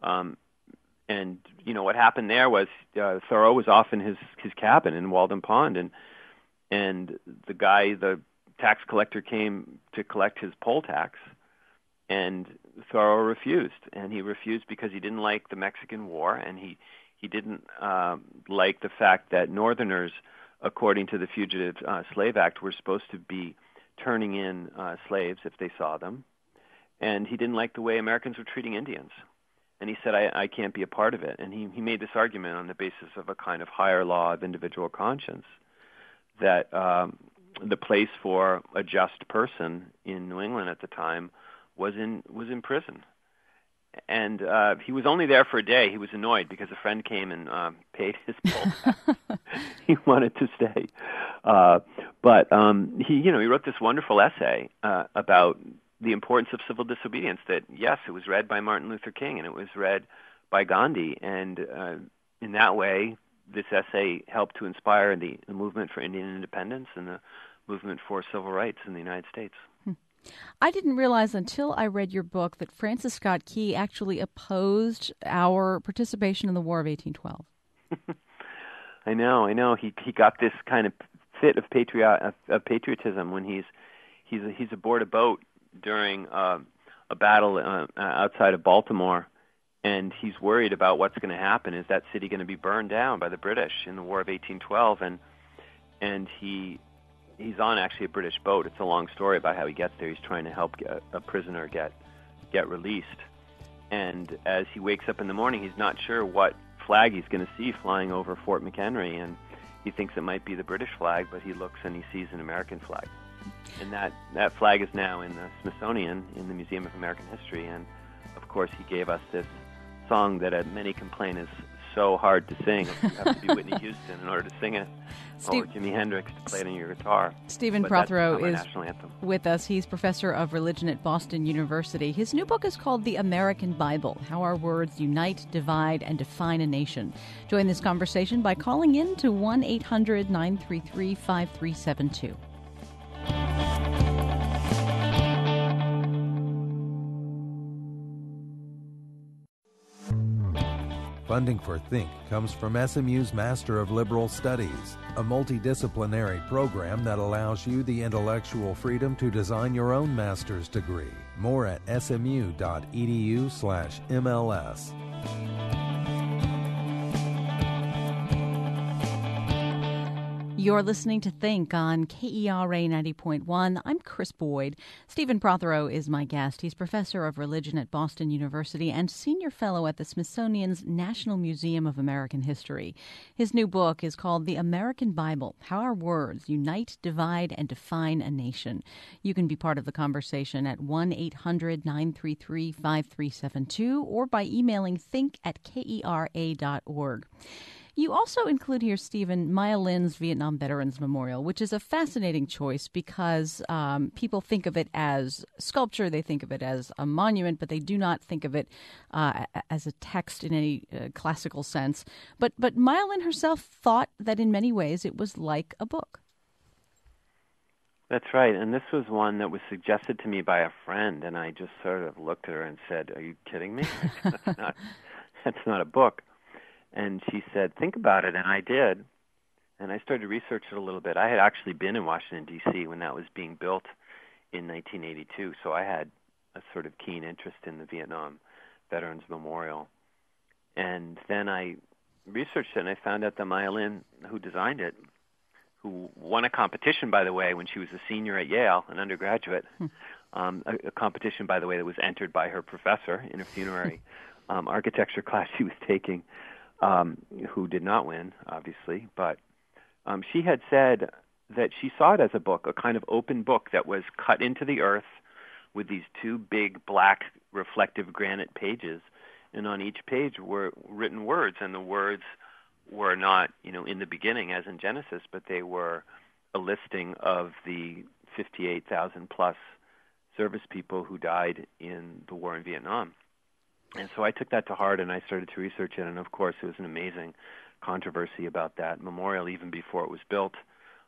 Um, and what happened there was Thoreau was off in his cabin in Walden Pond, and the tax collector came to collect his poll tax, and Thoreau refused, and he refused because he didn't like the Mexican War, and he didn't like the fact that Northerners, according to the Fugitive Slave Act, were supposed to be turning in slaves if they saw them, and he didn't like the way Americans were treating Indians. And he said, I can't be a part of it. And he made this argument on the basis of a kind of higher law of individual conscience, that the place for a just person in New England at the time was in prison. And he was only there for a day. He was annoyed because a friend came and paid his poll tax. He wanted to stay. But he wrote this wonderful essay about the importance of civil disobedience, that, yes, it was read by Martin Luther King and it was read by Gandhi. And in that way, this essay helped to inspire the movement for Indian independence and the movement for civil rights in the United States. I didn't realize until I read your book that Francis Scott Key actually opposed our participation in the War of 1812. I know. He got this kind of fit of patriotism when he's aboard a boat during a battle outside of Baltimore, and he's worried about what's going to happen. Is that city going to be burned down by the British in the War of 1812? And he's on actually a British boat. It's a long story about how he gets there. He's trying to help a prisoner get released. And as he wakes up in the morning, he's not sure what flag he's going to see flying over Fort McHenry, and he thinks it might be the British flag, but he looks and he sees an American flag. And that flag is now in the Smithsonian in the Museum of American History. And, of course, he gave us this song that many complain is so hard to sing. You have to be Whitney Houston in order to sing it, or Jimi Hendrix to play it on your guitar. Stephen Prothero is with us. He's professor of religion at Boston University. His new book is called The American Bible, How Our Words Unite, Divide, and Define a Nation. Join this conversation by calling in to 1-800-933-5372. Funding for Think comes from SMU's Master of Liberal Studies, a multidisciplinary program that allows you the intellectual freedom to design your own master's degree. More at smu.edu/MLS. You're listening to Think on KERA 90.1. I'm Chris Boyd. Stephen Prothero is my guest. He's professor of religion at Boston University and senior fellow at the Smithsonian's National Museum of American History. His new book is called The American Bible, How Our Words Unite, Divide, and Define a Nation. You can be part of the conversation at 1-800-933-5372 or by emailing think@kera.org. You also include here, Stephen, Maya Lin's Vietnam Veterans Memorial, which is a fascinating choice because people think of it as sculpture, they think of it as a monument, but they do not think of it as a text in any classical sense. But Maya Lin herself thought that in many ways it was like a book. That's right, and this was one that was suggested to me by a friend, and I just sort of looked at her and said, "Are you kidding me? That's not a book." And she said, "Think about it," and I did. And I started to research it a little bit. I had actually been in Washington, D.C. when that was being built in 1982, so I had a sort of keen interest in the Vietnam Veterans Memorial. And then I researched it, and I found out that Maya Lin, who designed it, who won a competition, by the way, when she was a senior at Yale, an undergraduate, a competition, by the way, that was entered by her professor in a funerary architecture class she was taking, who did not win, obviously, but she had said that she saw it as a book, a kind of open book that was cut into the earth with these two big black reflective granite pages, and on each page were written words, and the words were not, in the beginning as in Genesis, but they were a listing of the 58,000 plus service people who died in the war in Vietnam. And so I took that to heart, and I started to research it, and of course it was an amazing controversy about that memorial even before it was built,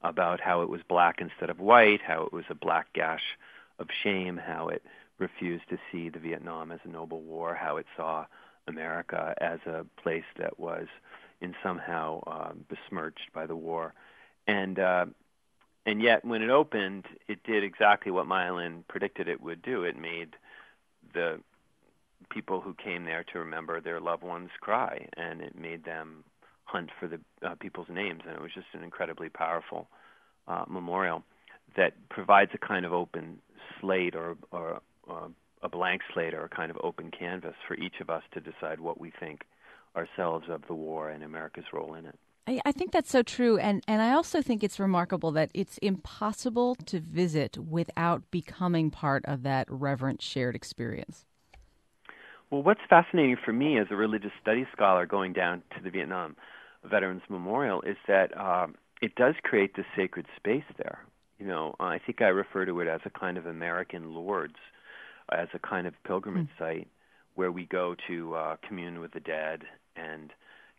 about how it was black instead of white, how it was a black gash of shame, how it refused to see the Vietnam as a noble war, how it saw America as a place that was in somehow besmirched by the war. And yet, when it opened, it did exactly what Myelin predicted it would do. It made the people who came there to remember their loved ones cry, and it made them hunt for the people's names. And it was just an incredibly powerful memorial that provides a kind of open slate or a blank slate or a kind of open canvas for each of us to decide what we think ourselves of the war and America's role in it. I think that's so true. And I also think it's remarkable that it's impossible to visit without becoming part of that reverent shared experience. Well, what's fascinating for me as a religious studies scholar going down to the Vietnam Veterans Memorial is that it does create this sacred space there. You know, I think I refer to it as a kind of American Lourdes, as a kind of pilgrimage site where we go to commune with the dead and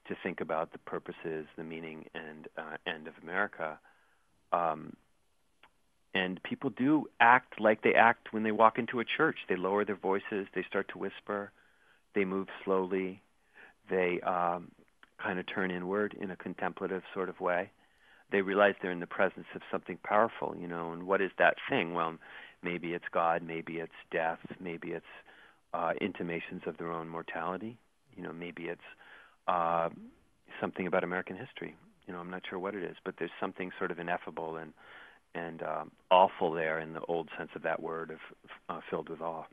to think about the purposes, the meaning, and end of America. And people do act like they act when they walk into a church. They lower their voices. They start to whisper. They move slowly. They kind of turn inward in a contemplative sort of way. They realize they're in the presence of something powerful, you know, and what is that thing? Well, maybe it's God, maybe it's death, maybe it's intimations of their own mortality, you know, maybe it's something about American history. You know, I'm not sure what it is, but there's something sort of ineffable and awful there in the old sense of that word of filled with awe.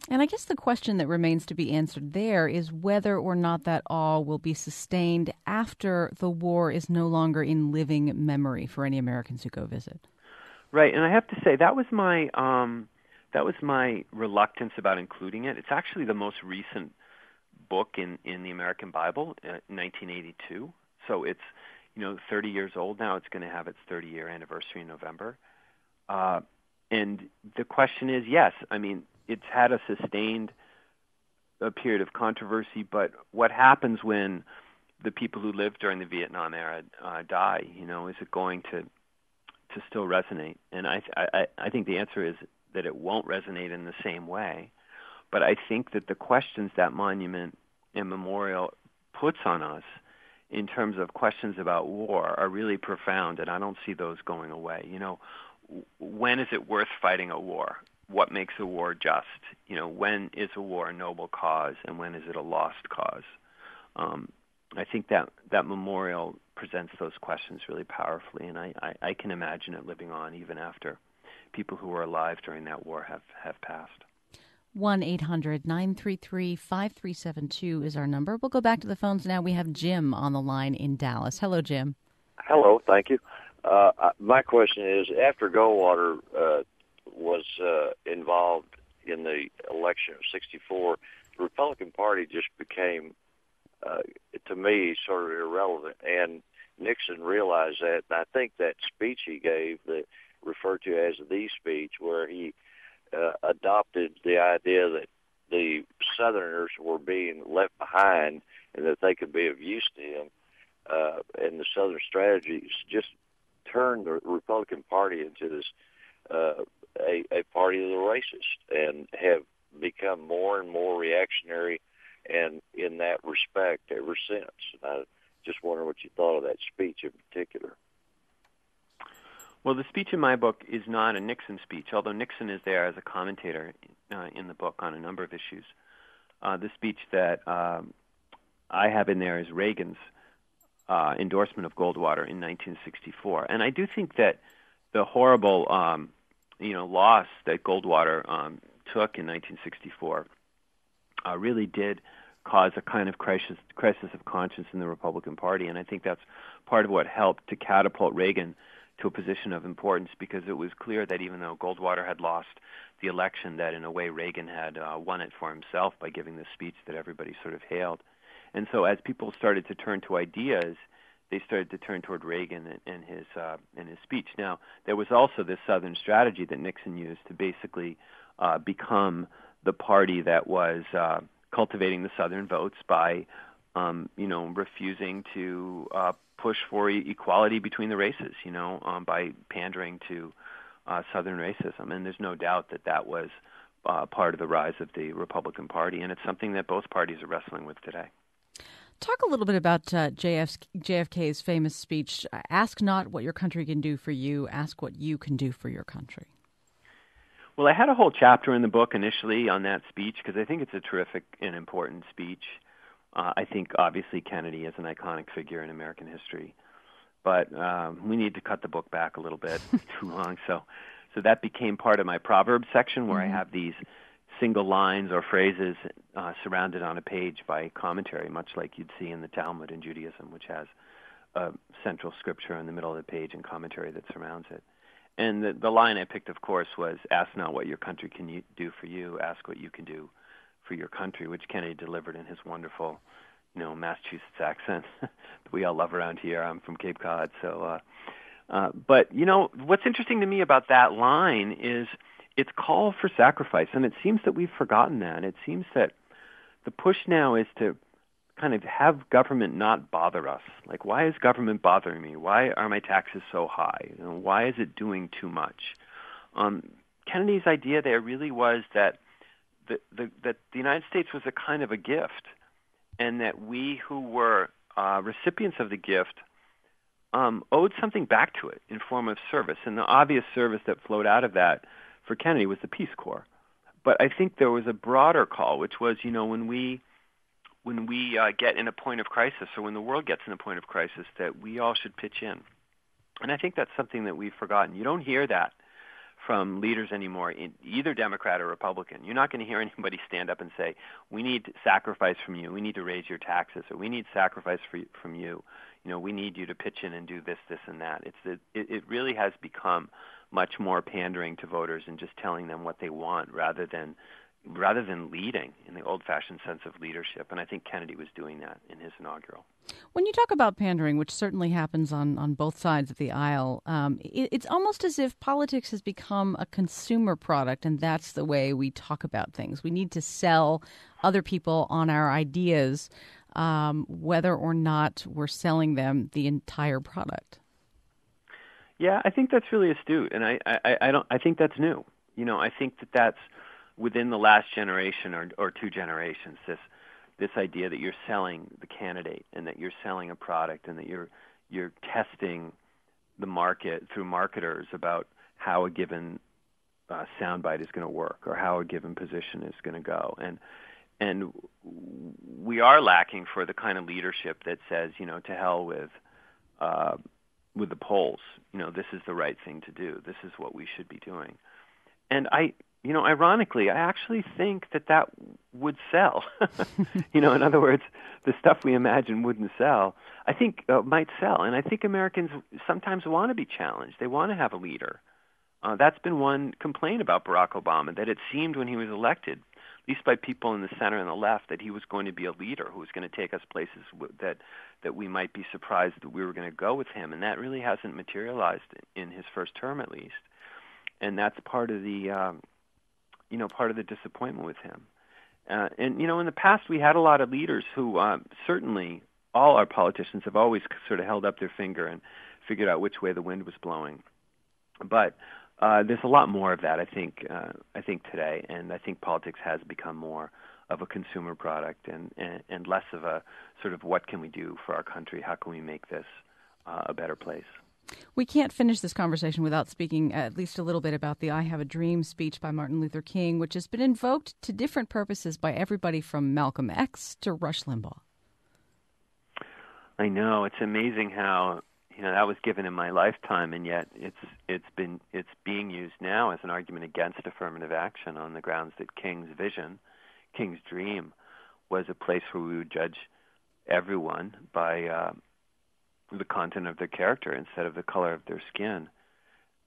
And I guess the question that remains to be answered there is whether or not that awe will be sustained after the war is no longer in living memory for any Americans who go visit. Right, and I have to say that was my reluctance about including it. It's actually the most recent book in the American Bible, 1982. So it's 30 years old now. It's going to have its 30-year anniversary in November. And the question is, yes, I mean, it's had a sustained period of controversy, but what happens when the people who lived during the Vietnam era die? You know, is it going to still resonate? And I think the answer is that it won't resonate in the same way. But I think that the questions that monument and memorial puts on us in terms of questions about war are really profound, and I don't see those going away. You know, when is it worth fighting a war? What makes a war just? You know, when is a war a noble cause, and when is it a lost cause? I think that memorial presents those questions really powerfully, and I can imagine it living on even after people who were alive during that war have passed. 1-800-933-5372 is our number. We'll go back to the phones now. We have Jim on the line in Dallas. Hello, Jim. Hello, thank you. My question is, after Goldwater was involved in the election of 1964, the Republican Party just became, to me, sort of irrelevant. And Nixon realized that, and I think that speech he gave, that referred to as the speech, where he adopted the idea that the Southerners were being left behind and that they could be of use to him, and the Southern strategies just turned the Republican Party into this a party of the racist, and have become more and more reactionary, and in that respect ever since. And I just wonder what you thought of that speech in particular. Well, the speech in my book is not a Nixon speech, although Nixon is there as a commentator in the book on a number of issues. The speech that I have in there is Reagan's endorsement of Goldwater in 1964. And I do think that the horrible loss that Goldwater took in 1964 really did cause a kind of crisis of conscience in the Republican Party. And I think that's part of what helped to catapult Reagan to a position of importance, because it was clear that even though Goldwater had lost the election, that in a way Reagan had won it for himself by giving this speech that everybody sort of hailed. And so as people started to turn to ideas, they started to turn toward Reagan and his speech. Now, there was also this Southern strategy that Nixon used to basically become the party that was cultivating the Southern votes by, refusing to push for equality between the races, by pandering to Southern racism. And there's no doubt that that was part of the rise of the Republican Party, and it's something that both parties are wrestling with today. Talk a little bit about JFK's famous speech, ask not what your country can do for you, ask what you can do for your country. Well, I had a whole chapter in the book initially on that speech because I think it's a terrific and important speech. I think, obviously, Kennedy is an iconic figure in American history, but we need to cut the book back a little bit. It's too long. So that became part of my Proverbs section where I have these single lines or phrases surrounded on a page by commentary, much like you'd see in the Talmud in Judaism, which has a central scripture in the middle of the page and commentary that surrounds it. And the line I picked, of course, was, ask not what your country can do for you, ask what you can do for your country, which Kennedy delivered in his wonderful, Massachusetts accent that we all love around here. I'm from Cape Cod. So, but, what's interesting to me about that line is it's call for sacrifice, and it seems that we've forgotten that. It seems that the push now is to kind of have government not bother us. Like, why is government bothering me? Why are my taxes so high? Why is it doing too much? Kennedy's idea there really was that that the United States was a kind of a gift, and that we who were recipients of the gift owed something back to it in form of service. And the obvious service that flowed out of that for Kennedy was the Peace Corps. But I think there was a broader call, which was, when we get in a point of crisis, or when the world gets in a point of crisis, that we all should pitch in. And I think that's something that we've forgotten. You don't hear that from leaders anymore, in either Democrat or Republican. You're not going to hear anybody stand up and say, we need sacrifice from you, we need to raise your taxes, or we need sacrifice from you. We need you to pitch in and do this, this, and that. It really has become much more pandering to voters and just telling them what they want rather than leading in the old-fashioned sense of leadership. And I think Kennedy was doing that in his inaugural. When you talk about pandering, which certainly happens on both sides of the aisle, it's almost as if politics has become a consumer product, and that's the way we talk about things. We need to sell other people on our ideas, whether or not we're selling them the entire product. Yeah, I think that's really astute, and I think that's new. I think that's within the last generation or two generations, this idea that you're selling the candidate and that you're selling a product and that you're testing the market through marketers about how a given soundbite is going to work or how a given position is going to go. And we are lacking for the kind of leadership that says, to hell with the polls. This is the right thing to do. This is what we should be doing. And ironically, I actually think that would sell. In other words, the stuff we imagine wouldn't sell, I think might sell. And I think Americans sometimes want to be challenged. They want to have a leader. That's been one complaint about Barack Obama, that it seemed when he was elected, at least by people in the center and the left, that he was going to be a leader who was going to take us places that we might be surprised that we were going to go with him. And that really hasn't materialized in his first term, at least. And that's part of the part of the disappointment with him. And in the past we had a lot of leaders who certainly all our politicians have always sort of held up their finger and figured out which way the wind was blowing. But there's a lot more of that, I think today, and I think politics has become more of a consumer product and less of a sort of what can we do for our country, how can we make this a better place. We can't finish this conversation without speaking at least a little bit about the I Have a Dream speech by Martin Luther King, which has been invoked to different purposes by everybody from Malcolm X to Rush Limbaugh. I know. It's amazing how that was given in my lifetime, and yet it's being used now as an argument against affirmative action on the grounds that King's vision, King's dream, was a place where we would judge everyone by the content of their character instead of the color of their skin.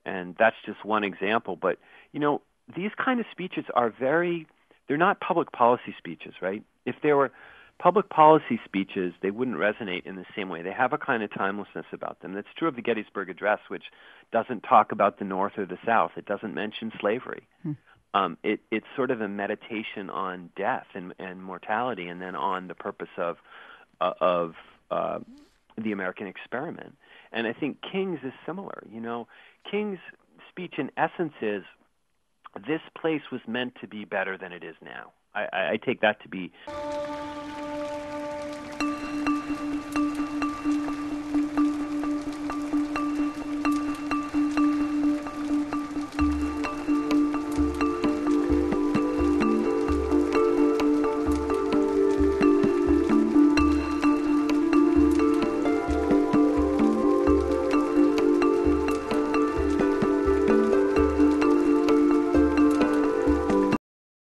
And that's just one example. But, these kind of speeches they're not public policy speeches, right? If they were public policy speeches, they wouldn't resonate in the same way. They have a kind of timelessness about them. That's true of the Gettysburg Address, which doesn't talk about the North or the South. It doesn't mention slavery. It's sort of a meditation on death and mortality, and then on the purpose of the American experiment. And I think King's is similar. King's speech in essence is, this place was meant to be better than it is now. I take that to be